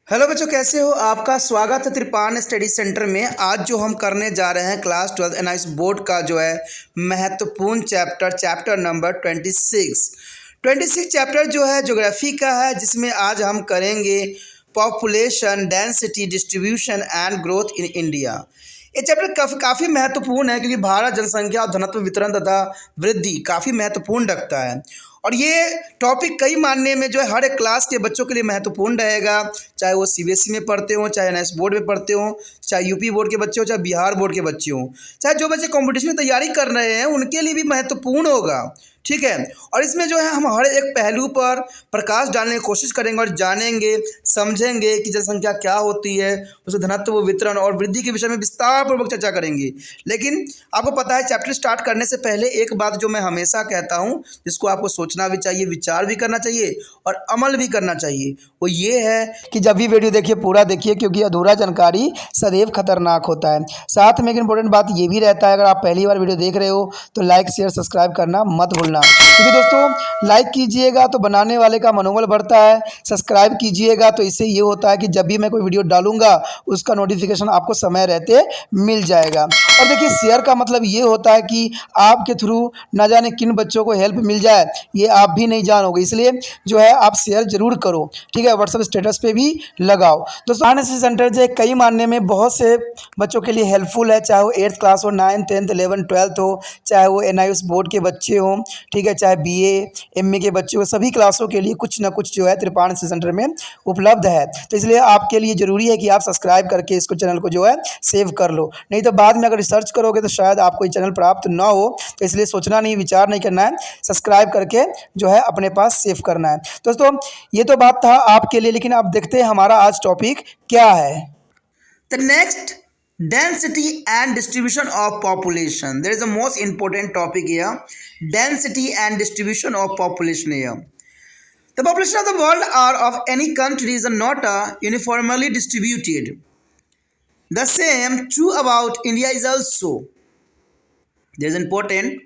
Hello बच्चों, कैसे हो? आपका स्वागत है त्रिपान स्टडी सेंटर में। आज जो हम करने जा रहे हैं क्लास 12 एनआईएस बोर्ड का जो है महत्वपूर्ण चैप्टर नंबर 26 चैप्टर जो है ज्योग्राफी का है, जिसमें आज हम करेंगे population density distribution and growth in India. ये चैप्टर काफ़ी महत्वपूर्ण है, क्योंकि भारत जनसंख्या और घनत्व वितरण तथा वृद्धि काफ़ी महत्वपूर्ण रखता है। और ये टॉपिक कई मानने में जो है हर एक क्लास के बच्चों के लिए महत्वपूर्ण रहेगा, चाहे वो सीबीएसई में पढ़ते हो, चाहे एनआईएस बोर्ड में पढ़ते हो, चाहे यूपी बोर्ड के बच्चे हो, चाहे बिहार बोर्ड के बच्चे हो, चाहे जो बच्चे कंपटीशन में तैयारी कर रहे हैं उनके लिए भी महत्वपूर्ण होगा। ठीक है। और इसमें जो है हम हर एक पहलू पर प्रकाश डालने की कोशिश करेंगे और जानेंगे, समझेंगे कि जनसंख्या क्या होती है, उसके घनत्व, वितरण और वृद्धि के विषय में विस्तारपूर्वक चर्चा करेंगे। लेकिन आपको पता है, चैप्टर स्टार्ट करने से पहले एक बात जो मैं हमेशा कहता हूँ, जिसको आपको सोचना भी चाहिए, विचार भी करना चाहिए और अमल भी करना चाहिए, वो ये है कि जब भी वीडियो देखिए पूरा देखिए, क्योंकि अधूरा जानकारी सदैव खतरनाक होता है। साथ में एक इंपॉर्टेंट बात ये भी रहता है, अगर आप पहली बार वीडियो देख रहे हो तो लाइक शेयर सब्सक्राइब करना मत भूलना, क्योंकि दोस्तों लाइक कीजिएगा तो बनाने वाले का मनोबल बढ़ता है, सब्सक्राइब कीजिएगा तो इससे ये होता है कि जब भी मैं कोई वीडियो डालूंगा उसका नोटिफिकेशन आपको समय रहते मिल जाएगा। और देखिए, शेयर का मतलब ये होता है कि आपके थ्रू न जाने किन बच्चों को हेल्प मिल जाए, ये आप भी नहीं जानोगे, इसलिए जो है आप शेयर जरूर करो। ठीक है, व्हाट्सएप स्टेटस पे भी लगाओ। दोस्तों एनआईएस सेंटर जो है कई मानने में बहुत से बच्चों के लिए हेल्पफुल है, चाहे वो 8th क्लास हो, 9th 10th 11th 12th हो, चाहे वो एनआईएस बोर्ड के बच्चे हों, ठीक है, चाहे बीए एमए के बच्चे हो, सभी क्लासों के लिए कुछ ना कुछ जो है त्रिपान सेंटर में उपलब्ध है। तो इसलिए आपके लिए ज़रूरी है कि आप सब्सक्राइब करके इसको चैनल को जो है सेव कर लो, नहीं तो बाद में अगर रिसर्च करोगे तो शायद आपको ये चैनल प्राप्त ना हो। तो इसलिए सोचना नहीं, विचार नहीं करना है, सब्सक्राइब करके जो है अपने पास सेव करना है। दोस्तों ये तो बात था आपके लिए, लेकिन अब देखते हैं हमारा आज टॉपिक क्या है। The next, density and distribution of population. There is a most important topic here, density and distribution of population here. The population of the world or of any country is not uniformly distributed. The same true about India is also. There is important.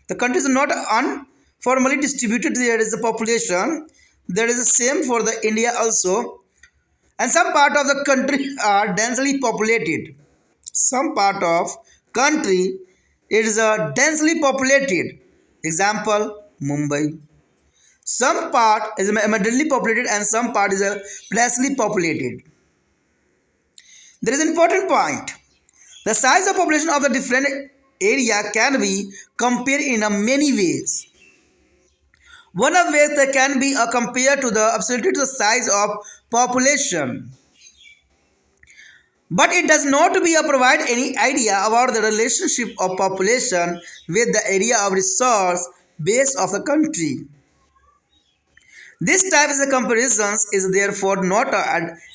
The country is not uniformly distributed. There is the population. There is the same for the India also. And some part of the country are densely populated. Some part of country is densely populated. Example, Mumbai. Some part is moderately populated and some part is sparsely populated. There is an important point. The size of population of the different area can be compared in many ways. One of ways that can be compared to the absolute size of population, but it does not provide any idea about the relationship of population with the area of resource base of the country. This type of comparison is therefore not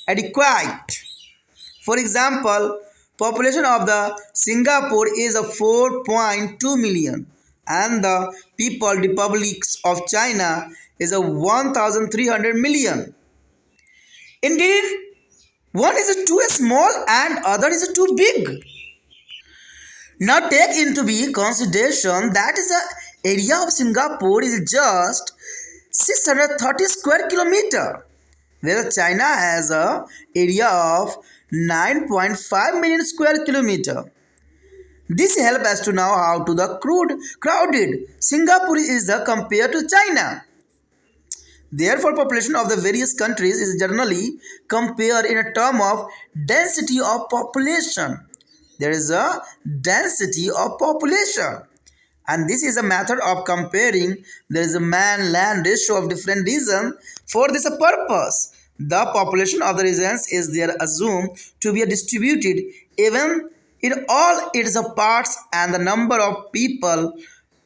adequate. For example, population of the Singapore is 4.2 million and the People's Republic of China is 1,300 million. Indeed, one is too small and other is too big. Now take into consideration that is the area of Singapore is just 630 square kilometer, whereas China has a area of 9.5 million square kilometer. This helps us to know how to the crowded Singapore is compared to China. Therefore, population of the various countries is generally compared in a term of density of population. There is a density of population, and this is a method of comparing. There is a man-land ratio of different regions. For this purpose, the population of the regions is there assumed to be distributed even in all its parts, and the number of people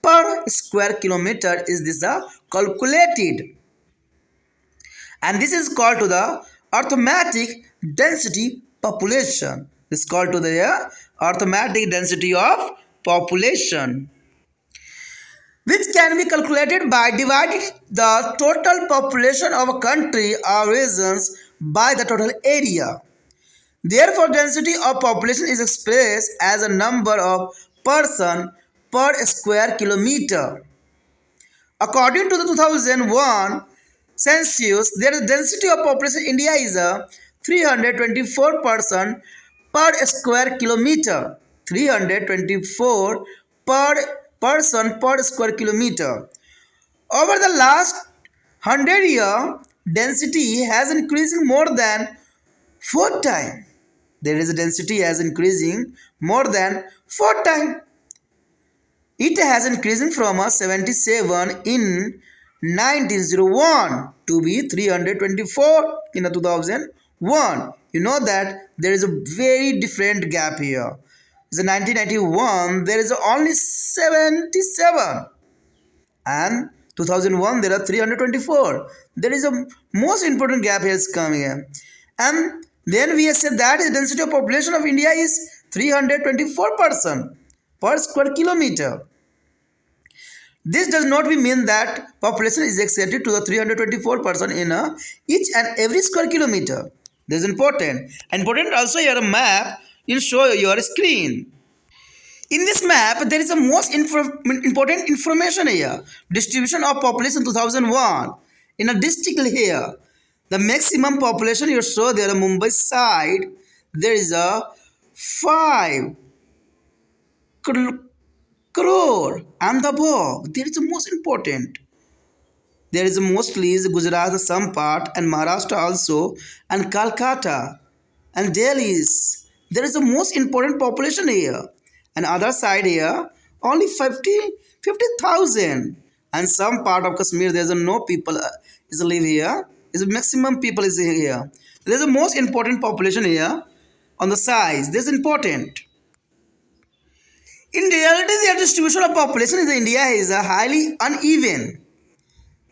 per square kilometer is this calculated. And this is called to the arithmetic density population. This is called to the arithmetic density of population, which can be calculated by dividing the total population of a country or regions by the total area. Therefore, density of population is expressed as a number of person per square kilometer. According to the 2001 census, their density of population in India is 324 person per square kilometer. 324 per person per square kilometer. Over the last 100 years, density has increased more than 4 times. There is a density has increasing more than 4 times. It has increased from a 77 in 1901 to be 324 in 2001. You know that there is a very different gap here. In 1991 there is only 77 and 2001 there are 324. There is a most important gap here is coming here. And then we have said that the density of population of India is 324 person per square kilometer. This does not mean that population is excited to the 324 person in each and every square kilometer. This is important. Important also here a map will show your screen. In this map, there is a most important information here. Distribution of population 2001. In a district here, the maximum population you show there Mumbai side, there is a 5 crore and above. There is the most important. There is mostly is Gujarat, some part, and Maharashtra also, and Calcutta, and Delhi. There is the most important population here. And other side here, only 50,000. And some part of Kashmir, there is no people is live here. Is maximum people is here. There is the most important population here on the size. This is important. In reality, the distribution of population in India is highly uneven.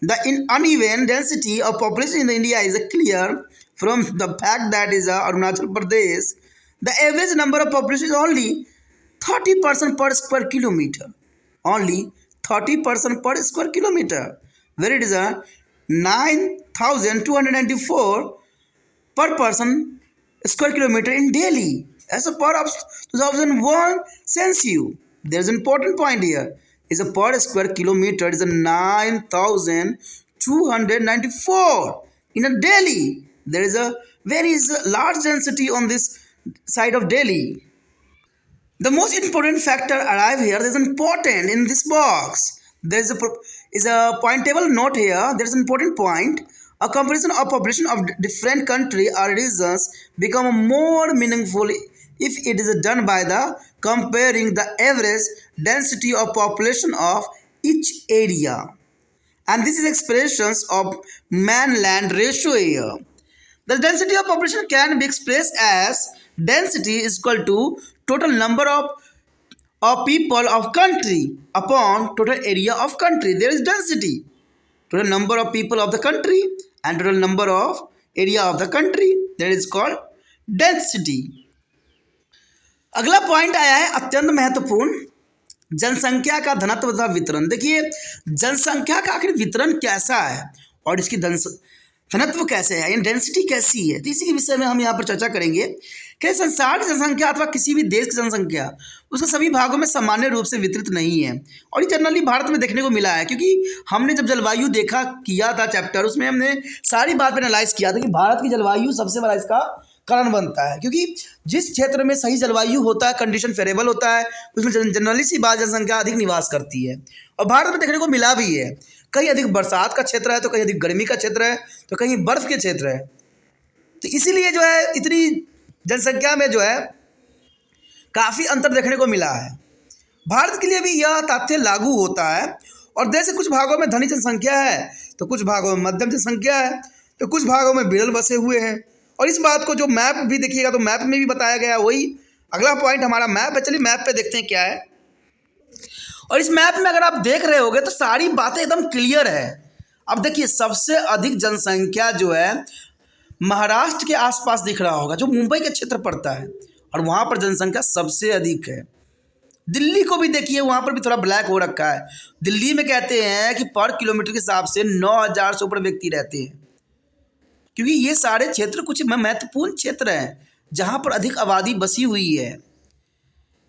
The uneven density of population in India is clear from the fact that is Arunachal Pradesh. The average number of population is only 30% per square kilometer. Only 30% per square kilometer. Where it is 9,294 per person square kilometer in Delhi. As a part of 2001 census. There is an important point here. Is a per square kilometer is a 9,294 in a Delhi. There is a very large density on this side of Delhi. The most important factor arrive here. There is important in this box. There is a pointable note here. There is an important point. A comparison of population of different country or regions become more meaningful if it is done by the comparing the average density of population of each area. And this is expressions of man-land ratio here. The density of population can be expressed as density is equal to total number of people of country upon total area of country. There is density. Total number of people of the country and total number of area of the country. That is called density. अगला point आया है अत्यंत महत्वपूर्ण, जनसंख्या का घनत्व तथा वितरण। देखिए जनसंख्या का आखिर वितरण कैसा है और इसकी घनत्व कैसे है, यानी डेंसिटी कैसी है, तो इसी के विषय में हम यहाँ पर चर्चा करेंगे कि संसार की जनसंख्या अथवा किसी भी देश की जनसंख्या उसका सभी भागों में सामान्य रूप से वितरित नहीं है। और ये जनरली भारत में देखने को मिला है, क्योंकि हमने जब जलवायु देखा किया था चैप्टर, उसमें हमने सारी बात पर एनालाइज किया था कि भारत की जलवायु सबसे बड़ा इसका कारण बनता है, क्योंकि जिस क्षेत्र में सही जलवायु होता है, कंडीशन फेवरेबल होता है, उसमें जनरली सी बात जनसंख्या अधिक निवास करती है। और भारत में देखने को मिला भी है, कहीं अधिक बरसात का क्षेत्र है तो कहीं अधिक गर्मी का क्षेत्र है तो कहीं बर्फ़ के क्षेत्र है। तो इसीलिए जो है इतनी जनसंख्या में जो है काफ़ी अंतर देखने को मिला है। भारत के लिए भी यह तथ्य लागू होता है। और देश के कुछ भागों में धनी जनसंख्या है तो कुछ भागों में मध्यम जनसंख्या है तो कुछ भागों में विरल बसे हुए हैं। और इस बात को जो मैप भी देखिएगा तो मैप में भी बताया गया है। वही अगला पॉइंट हमारा मैप है। चलिए मैप पे देखते हैं क्या है। और इस मैप में अगर आप देख रहे होगे तो सारी बातें एकदम क्लियर है। अब देखिए सबसे अधिक जनसंख्या जो है महाराष्ट्र के आसपास दिख रहा होगा, जो मुंबई के क्षेत्र पड़ता है, और वहाँ पर जनसंख्या सबसे अधिक है। दिल्ली को भी देखिए, वहाँ पर भी थोड़ा ब्लैक हो रखा है। दिल्ली में कहते हैं कि पर किलोमीटर के हिसाब से 9,000 से ऊपर व्यक्ति रहते हैं, क्योंकि ये सारे क्षेत्र कुछ महत्वपूर्ण क्षेत्र हैं जहाँ पर अधिक आबादी बसी हुई है।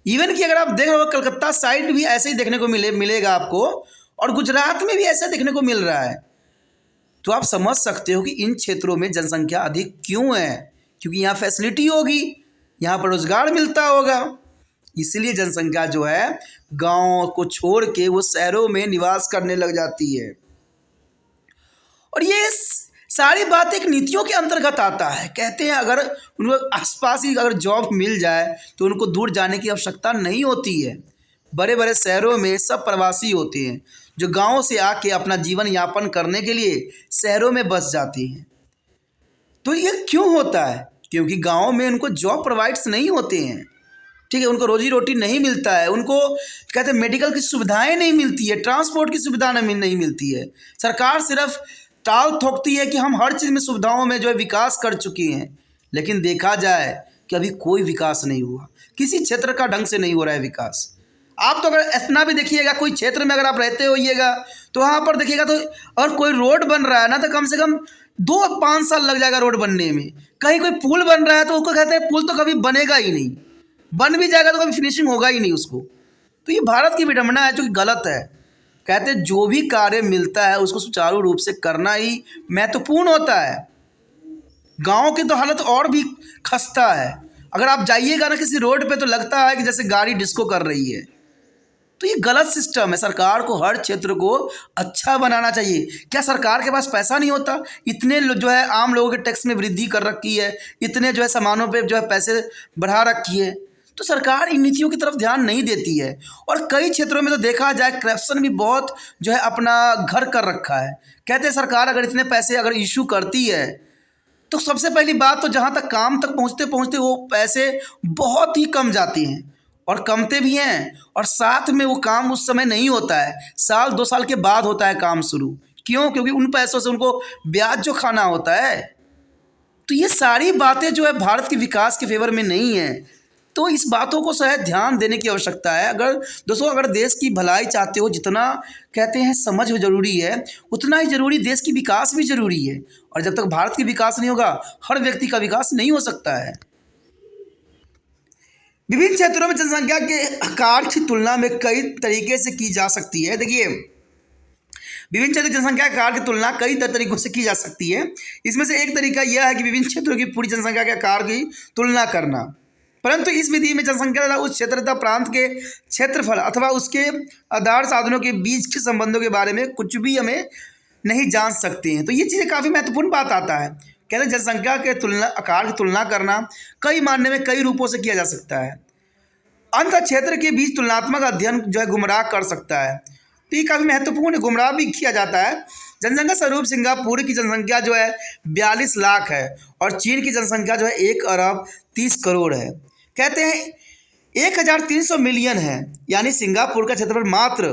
इवन कि अगर आप देख रहे हो कलकत्ता साइड भी ऐसे ही देखने को मिलेगा आपको, और गुजरात में भी ऐसा देखने को मिल रहा है। तो आप समझ सकते हो कि इन क्षेत्रों में जनसंख्या अधिक क्यों है, क्योंकि यहाँ फैसिलिटी होगी, यहाँ पर रोजगार मिलता होगा। इसलिए जनसंख्या जो है गांव को छोड़ के वो शहरों में निवास करने लग जाती है। और ये सारी बात एक नीतियों के अंतर्गत आता है। कहते हैं अगर उनको आसपास ही अगर जॉब मिल जाए तो उनको दूर जाने की आवश्यकता नहीं होती है। बड़े बड़े शहरों में सब प्रवासी होते हैं जो गाँव से आके अपना जीवन यापन करने के लिए शहरों में बस जाते हैं। तो ये क्यों होता है? क्योंकि गाँव में उनको जॉब प्रोवाइड्स नहीं होते हैं, ठीक है, उनको रोजी रोटी नहीं मिलता है, उनको कहते हैं मेडिकल की सुविधाएं नहीं मिलती है, ट्रांसपोर्ट की सुविधा नहीं मिलती है। सरकार सिर्फ टाल ठोकती है कि हम हर चीज़ में सुविधाओं में जो है विकास कर चुकी हैं, लेकिन देखा जाए कि अभी कोई विकास नहीं हुआ, किसी क्षेत्र का ढंग से नहीं हो रहा है विकास। आप तो अगर इतना भी देखिएगा, कोई क्षेत्र में अगर आप रहते होइएगा तो वहाँ पर देखिएगा तो और कोई रोड बन रहा है ना, तो कम से कम 2-5 साल लग जाएगा रोड बनने में। कहीं कोई पुल बन रहा है तो उसको कहते हैं पुल तो कभी बनेगा ही नहीं, बन भी जाएगा तो कभी फिनिशिंग होगा ही नहीं उसको। तो ये भारत की विडंबना है जो कि गलत है। कहते हैं जो भी कार्य मिलता है उसको सुचारू रूप से करना ही महत्वपूर्ण होता है। गांव की तो हालत और भी खस्ता है। अगर आप जाइएगा ना किसी रोड पे तो लगता है कि जैसे गाड़ी डिस्को कर रही है। तो ये गलत सिस्टम है। सरकार को हर क्षेत्र को अच्छा बनाना चाहिए। क्या सरकार के पास पैसा नहीं होता? इतने जो है आम लोगों के टैक्स में वृद्धि कर रखी है, इतने जो है सामानों पे जो है पैसे बढ़ा रखी है, तो सरकार इन नीतियों की तरफ ध्यान नहीं देती है। और कई क्षेत्रों में तो देखा जाए करप्शन भी बहुत जो है अपना घर कर रखा है। कहते हैं सरकार अगर इतने पैसे अगर इशू करती है तो सबसे पहली बात तो जहाँ तक काम तक पहुँचते पहुँचते वो पैसे बहुत ही कम जाते हैं और कमते भी हैं, और साथ में वो काम उस समय नहीं होता है, 1-2 साल के बाद होता है काम शुरू। क्यों? क्योंकि उन पैसों से उनको ब्याज जो खाना होता है। तो ये सारी बातें जो है भारत के विकास के फेवर में नहीं है। तो इस बातों को शायद ध्यान देने की आवश्यकता है। अगर दोस्तों अगर देश की भलाई चाहते हो, जितना कहते हैं समझ हो ज़रूरी है, उतना ही ज़रूरी देश की विकास भी ज़रूरी है। और जब तक भारत की विकास नहीं होगा, हर व्यक्ति का विकास नहीं हो सकता है। विभिन्न क्षेत्रों में जनसंख्या के आकार की तुलना में कई तरीके से की जा सकती है। देखिए, विभिन्न क्षेत्र की जनसंख्या के आकार की तुलना कई तरीकों से की जा सकती है। इसमें से एक तरीका यह है कि विभिन्न क्षेत्रों की पूरी जनसंख्या के आकार की तुलना करना। परंतु इस विधि में जनसंख्या तथा उस क्षेत्र तथा प्रांत के क्षेत्रफल अथवा उसके आधार साधनों के बीच के संबंधों के बारे में कुछ भी हमें नहीं जान सकते हैं। तो ये चीज़ें काफ़ी महत्वपूर्ण बात आता है। कहते हैं जनसंख्या के तुलना आकार की तुलना करना कई मायने में कई रूपों से किया जा सकता है। अंत क्षेत्र के बीच तुलनात्मक अध्ययन जो है गुमराह कर सकता है। तो ये काफ़ी महत्वपूर्ण है, गुमराह भी किया जाता है। जनसंख्या स्वरूप सिंगापुर की जनसंख्या जो है 42 लाख है और चीन की जनसंख्या जो है 1 अरब 30 करोड़ है। कहते हैं 1300 मिलियन है, यानी सिंगापुर का क्षेत्रफल मात्र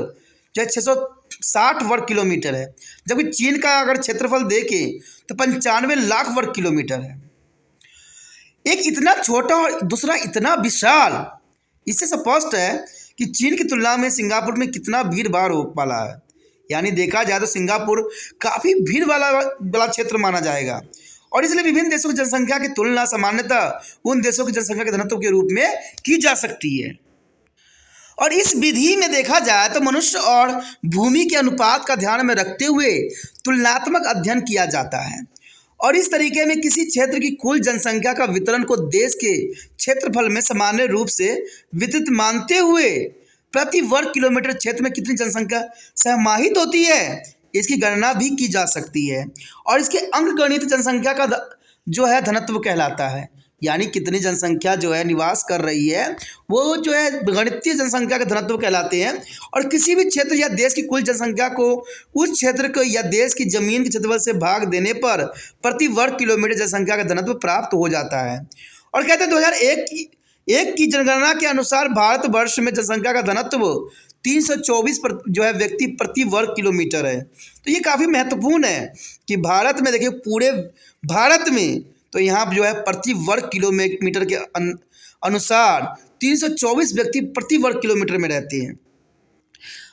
जो है 660 वर्ग किलोमीटर है, जबकि चीन का अगर क्षेत्रफल देखें तो 95 लाख वर्ग किलोमीटर है। एक इतना छोटा और दूसरा इतना विशाल, इससे स्पष्ट है कि चीन की तुलना में सिंगापुर में कितना भीड़ भाड़ हो वाला है। यानी देखा जाए तो सिंगापुर काफ़ी भीड़ वाला क्षेत्र माना जाएगा, और इसलिए विभिन्न देशों की जनसंख्या की तुलना सामान्यतः उन देशों की जनसंख्या के घनत्व के रूप में की जा सकती है। और इस विधि में देखा जाए तो मनुष्य और भूमि के अनुपात का ध्यान में रखते हुए तुलनात्मक अध्ययन किया जाता है, और इस तरीके में किसी क्षेत्र की कुल जनसंख्या का वितरण को देश के क्षेत्रफल में सामान्य रूप से वितरित मानते हुए प्रति वर्ग किलोमीटर क्षेत्र में कितनी जनसंख्या समाहित होती है, इसकी गणना भी की जा सकती है। और इसके अंकगणित जनसंख्या का जो है घनत्व कहलाता है। यानी कितनी जनसंख्या जो है निवास कर रही है वो जो है गणितीय जनसंख्या का घनत्व कहलाते हैं। और किसी भी क्षेत्र या देश की कुल जनसंख्या को उस क्षेत्र को या देश की जमीन के क्षेत्रफल से भाग देने पर प्रति वर्ग किलोमीटर जनसंख्या का घनत्व प्राप्त हो जाता है। और कहते हैं 2001 की जनगणना के अनुसार भारतवर्ष में जनसंख्या का घनत्व 324 जो है व्यक्ति प्रति वर्ग किलोमीटर है। तो ये काफ़ी महत्वपूर्ण है कि भारत में देखिए, पूरे भारत में तो यहाँ जो है प्रति वर्ग किलोमीटर के अनुसार 324 व्यक्ति प्रति वर्ग किलोमीटर में रहते हैं।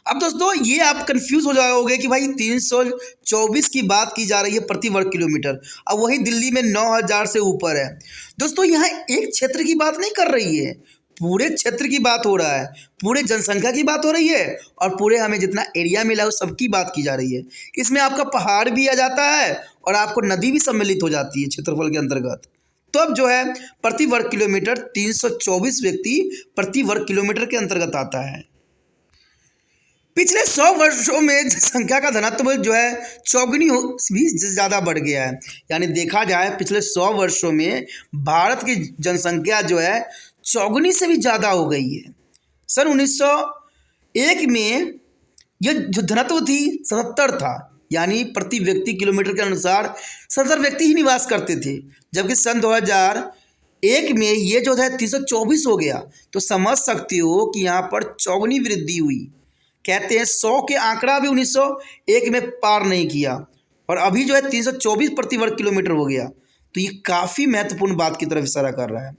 अब दोस्तों ये आप कंफ्यूज हो जाओगे कि भाई 324 की बात की जा रही है प्रति वर्ग किलोमीटर, अब वही दिल्ली में 9000 से ऊपर है। दोस्तों यहाँ एक क्षेत्र की बात नहीं कर रही है, पूरे क्षेत्र की बात हो रहा है, पूरे जनसंख्या की बात हो रही है, और पूरे हमें जितना एरिया मिला है उस सबकी बात की जा रही है। इसमें आपका पहाड़ भी आ जाता है और आपको नदी भी सम्मिलित हो जाती है क्षेत्रफल के अंतर्गत। तब जो है प्रति वर्ग किलोमीटर 324 व्यक्ति प्रति वर्ग किलोमीटर के अंतर्गत आता है। पिछले 100 वर्षों में जनसंख्या का घनत्व जो है चौगुनी भी ज़्यादा बढ़ गया है। यानी देखा जाए पिछले 100 वर्षों में भारत की जनसंख्या जो है चौगुनी से भी ज़्यादा हो गई है। सन 1901 में यह जो घनत्व थी 77 था, यानी प्रति व्यक्ति किलोमीटर के अनुसार 70 व्यक्ति ही निवास करते थे, जबकि सन 2001 में ये जो है 324 हो गया। तो समझ सकते हो कि यहाँ पर चौगुनी वृद्धि हुई। कहते हैं 100 के आंकड़ा भी 1901 में पार नहीं किया और अभी जो है 324 प्रति वर्ग किलोमीटर हो गया। तो ये काफ़ी महत्वपूर्ण बात की तरफ इशारा कर रहा है।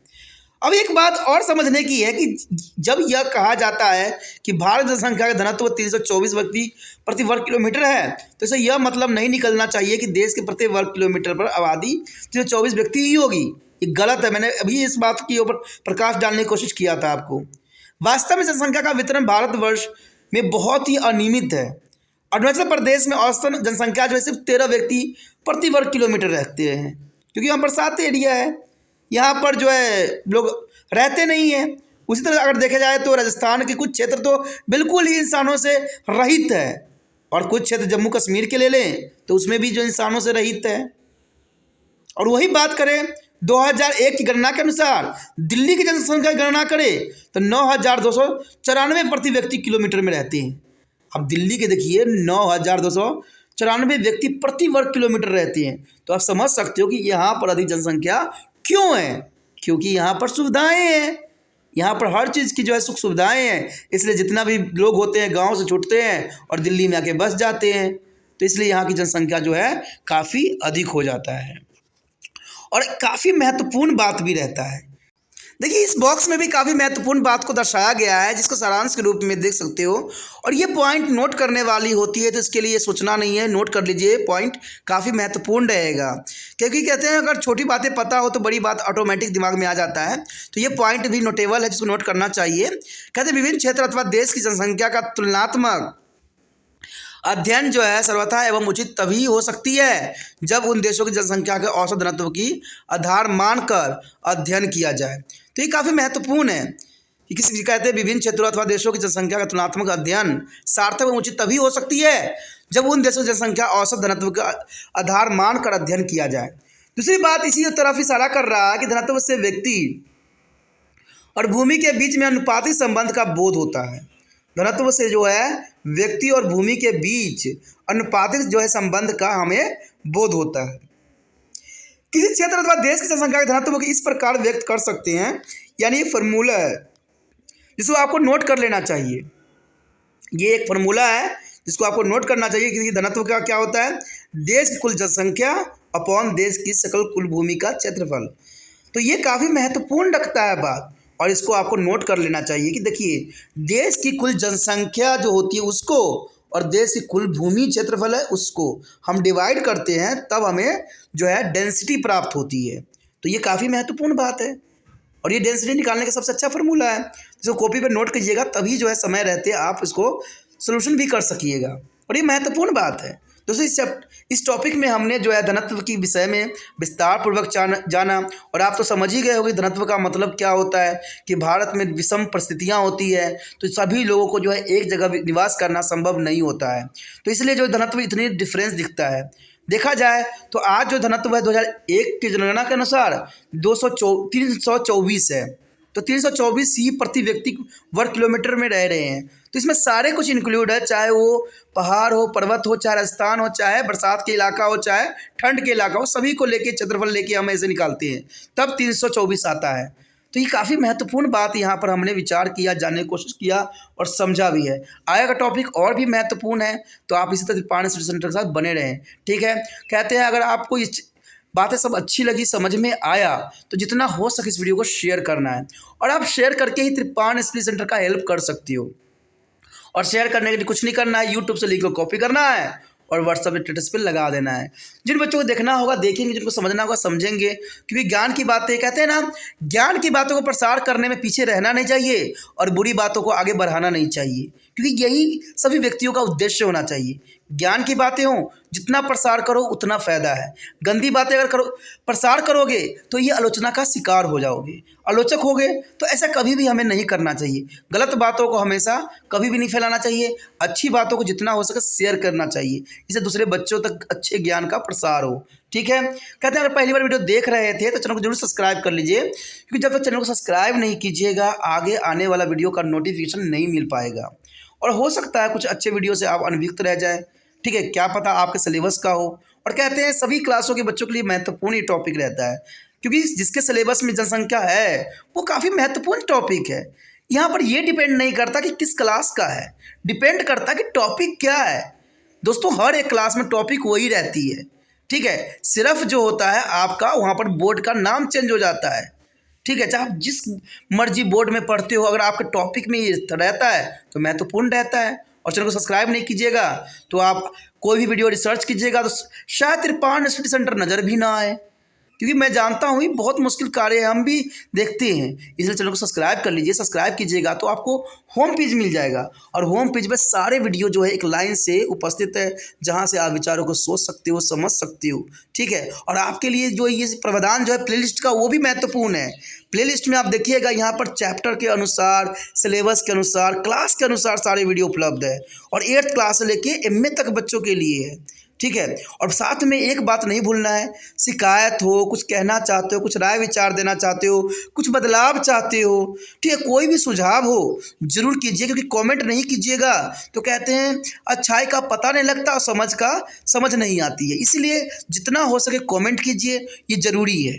अब एक बात और समझने की है कि जब यह कहा जाता है कि भारत जनसंख्या का घनत्व 324 व्यक्ति प्रति वर्ग किलोमीटर है, तो इसे यह मतलब नहीं निकलना चाहिए कि देश के प्रति वर्ग किलोमीटर पर आबादी 324 व्यक्ति ही होगी। ये गलत है। मैंने अभी इस बात के ऊपर प्रकाश डालने की कोशिश किया था आपको। वास्तव में जनसंख्या का वितरण भारतवर्ष में बहुत ही अनियमित है। अरुणाचल प्रदेश में औसतन जनसंख्या जो है सिर्फ 13 व्यक्ति प्रति वर्ग किलोमीटर रहते हैं, क्योंकि यहाँ बरसात एरिया है, यहाँ पर जो है लोग रहते नहीं हैं। उसी तरह अगर देखा जाए तो राजस्थान के कुछ क्षेत्र तो बिल्कुल ही इंसानों से रहित है, और कुछ क्षेत्र जम्मू कश्मीर के ले लें तो उसमेमें भी जो इंसानों से रहित है। और वही बात करें 2001 की गणना के अनुसार दिल्ली की जनसंख्या की गणना करें तो 9,294 प्रति व्यक्ति किलोमीटर में रहते हैं। अब दिल्ली के देखिए 9,294 व्यक्ति प्रति वर्ग किलोमीटर रहते हैं। तो आप समझ सकते हो कि यहाँ पर अधिक जनसंख्या क्यों है, क्योंकि यहाँ पर सुविधाएं हैं, यहाँ पर हर चीज़ की जो है सुख सुविधाएं हैं। इसलिए जितना भी लोग होते हैं गाँव से छूटते हैं और दिल्ली में आके बस जाते हैं, तो इसलिए यहाँ की जनसंख्या जो है काफ़ी अधिक हो जाता है। और काफ़ी महत्वपूर्ण बात भी रहता है। देखिए इस बॉक्स में भी काफ़ी महत्वपूर्ण बात को दर्शाया गया है, जिसको सारांश के रूप में देख सकते हो। और ये पॉइंट नोट करने वाली होती है, तो इसके लिए सोचना नहीं है, नोट कर लीजिए। पॉइंट काफ़ी महत्वपूर्ण रहेगा, क्योंकि कहते हैं अगर छोटी बातें पता हो तो बड़ी बात ऑटोमेटिक दिमाग में आ जाता है। तो ये पॉइंट भी नोटेबल है, जिसको नोट करना चाहिए। कहते हैं विभिन्न क्षेत्र अथवा देश की जनसंख्या का तुलनात्मक अध्ययन जो है सर्वथा एवं उचित तभी हो सकती है जब उन देशों की जनसंख्या के औसत घनत्व की आधार मानकर अध्ययन किया जाए। तो ये काफ़ी महत्वपूर्ण है कि किसी कहते हैं विभिन्न क्षेत्रों अथवा देशों की जनसंख्या का तुलनात्मक अध्ययन सार्थक एवं उचित तभी हो सकती है जब उन देशों की जनसंख्या औसत घनत्व का आधार मानकर अध्ययन किया जाए। दूसरी बात इसी तरफ इशारा कर रहा है कि घनत्व से व्यक्ति और भूमि के बीच में अनुपातिक संबंध का बोध होता है। घनत्व से जो है व्यक्ति और भूमि के बीच अनुपातिक जो है संबंध का हमें बोध होता है। किसी क्षेत्र अथवा देश की जनसंख्या के घनत्व को इस प्रकार व्यक्त कर सकते हैं, यानी एक फार्मूला है जिसको आपको नोट कर लेना चाहिए। ये एक फार्मूला है जिसको आपको नोट करना चाहिए। किसी घनत्व का क्या होता है, देश की कुल जनसंख्या अपॉन देश की सकल कुल भूमि का क्षेत्रफल। तो ये काफ़ी महत्वपूर्ण रखता है बात, और इसको आपको नोट कर लेना चाहिए कि देखिए देश की कुल जनसंख्या जो होती है उसको और देश की कुल भूमि क्षेत्रफल है उसको हम डिवाइड करते हैं, तब हमें जो है डेंसिटी प्राप्त होती है। तो ये काफ़ी महत्वपूर्ण बात है, और ये डेंसिटी निकालने का सबसे अच्छा फार्मूला है, जिसको कॉपी पे नोट कीजिएगा, तभी जो है समय रहते आप इसको सोल्यूशन भी कर सकिएगा। और ये महत्वपूर्ण बात है। दोस्तों इस टॉपिक में हमने जो है धनत्व के विषय में विस्तार पूर्वक जाना, और आप तो समझ ही गए होंगे धनत्व का मतलब क्या होता है कि भारत में विषम परिस्थितियां होती है, तो सभी लोगों को जो है एक जगह निवास करना संभव नहीं होता है। तो इसलिए जो धनत्व इतनी डिफरेंस दिखता है। देखा जाए तो आज जो धनत्व है 2001 की जनगणना के अनुसार 324 है। तो 324 ही प्रति व्यक्ति वर्ग किलोमीटर में रह रहे हैं। तो इसमें सारे कुछ इंक्लूड है, चाहे वो पहाड़ हो, पर्वत हो, चाहे राजस्थान हो, चाहे बरसात के इलाका हो, चाहे ठंड के इलाका हो, सभी को लेके क्षेत्रफल लेके हम ऐसे निकालते हैं, तब 324 आता है। तो ये काफ़ी महत्वपूर्ण बात यहाँ पर हमने विचार किया, जानने की कोशिश किया और समझा भी है। आगे का टॉपिक और भी महत्वपूर्ण है, तो आप इसी तरह कृपाण स्टडी सेंटर के साथ बने रहें। ठीक है, कहते हैं अगर आपको इस बातें सब अच्छी लगी, समझ में आया, तो जितना हो सके इस वीडियो को शेयर करना है, और आप शेयर करके ही कृपाण स्टडी सेंटर का हेल्प कर सकती हो। और शेयर करने के लिए कुछ नहीं करना है, यूट्यूब से लिंक को कॉपी करना है और व्हाट्सएप स्टेटस पे लगा देना है। जिन बच्चों को देखना होगा देखेंगे, जिनको समझना होगा समझेंगे, क्योंकि ज्ञान की बातें कहते हैं ना, ज्ञान की बातों को प्रसार करने में पीछे रहना नहीं चाहिए और बुरी बातों को आगे बढ़ाना नहीं चाहिए, क्योंकि यही सभी व्यक्तियों का उद्देश्य होना चाहिए। ज्ञान की बातें हों, जितना प्रसार करो उतना फ़ायदा है। गंदी बातें अगर प्रसार करोगे तो ये आलोचना का शिकार हो जाओगे। आलोचक होगे तो ऐसा कभी भी हमें नहीं करना चाहिए। गलत बातों को हमेशा कभी भी नहीं फैलाना चाहिए। अच्छी बातों को जितना हो सके शेयर करना चाहिए, इससे दूसरे बच्चों तक अच्छे ज्ञान का प्रसार हो। ठीक है, कहते हैं अगर पहली बार वीडियो देख रहे थे तो चैनल को जरूर सब्सक्राइब कर लीजिए, क्योंकि जब तक चैनल को सब्सक्राइब नहीं कीजिएगा आगे आने वाला वीडियो का नोटिफिकेशन नहीं मिल पाएगा। और हो सकता है कुछ अच्छे वीडियो से आप अनभिज्ञ रह जाए। ठीक है, क्या पता आपके सिलेबस का हो। और कहते हैं सभी क्लासों के बच्चों के लिए महत्वपूर्ण ये टॉपिक रहता है, क्योंकि जिसके सिलेबस में जनसंख्या है वो काफ़ी महत्वपूर्ण टॉपिक है। यहाँ पर ये डिपेंड नहीं करता कि किस क्लास का है, डिपेंड करता कि टॉपिक क्या है। दोस्तों हर एक क्लास में टॉपिक वही रहती है। ठीक है, सिर्फ जो होता है आपका वहाँ पर बोर्ड का नाम चेंज हो जाता है। ठीक है, चाहे आप जिस मर्जी बोर्ड में पढ़ते हो, अगर आपके टॉपिक में ये रहता है तो महत्वपूर्ण रहता है। और चैनल को सब्सक्राइब नहीं कीजिएगा तो आप कोई भी वीडियो रिसर्च कीजिएगा तो शायद तिरपान स्टडी सेंटर नज़र भी ना आए, क्योंकि मैं जानता हूँ ये बहुत मुश्किल कार्य है, हम भी देखते हैं। इसलिए चैनल को सब्सक्राइब कर लीजिए। सब्सक्राइब कीजिएगा तो आपको होम पेज मिल जाएगा, और होम पेज पे सारे वीडियो जो है एक लाइन से उपस्थित है, जहाँ से आप विचारों को सोच सकते हो, समझ सकते हो। ठीक है, और आपके लिए जो ये प्रावधान जो है प्लेलिस्ट का वो भी महत्वपूर्ण है। प्लेलिस्ट में आप देखिएगा यहाँ पर चैप्टर के अनुसार, सिलेबस के अनुसार, क्लास के अनुसार सारे वीडियो उपलब्ध है, और 8th क्लास से लेके MA तक बच्चों के लिए है। ठीक है, और साथ में एक बात नहीं भूलना है, शिकायत हो, कुछ कहना चाहते हो, कुछ राय विचार देना चाहते हो, कुछ बदलाव चाहते हो, ठीक है, कोई भी सुझाव हो जरूर कीजिए, क्योंकि कमेंट नहीं कीजिएगा तो कहते हैं अच्छाई का पता नहीं लगता और समझ नहीं आती है। इसलिए जितना हो सके कमेंट कीजिए, ये ज़रूरी है।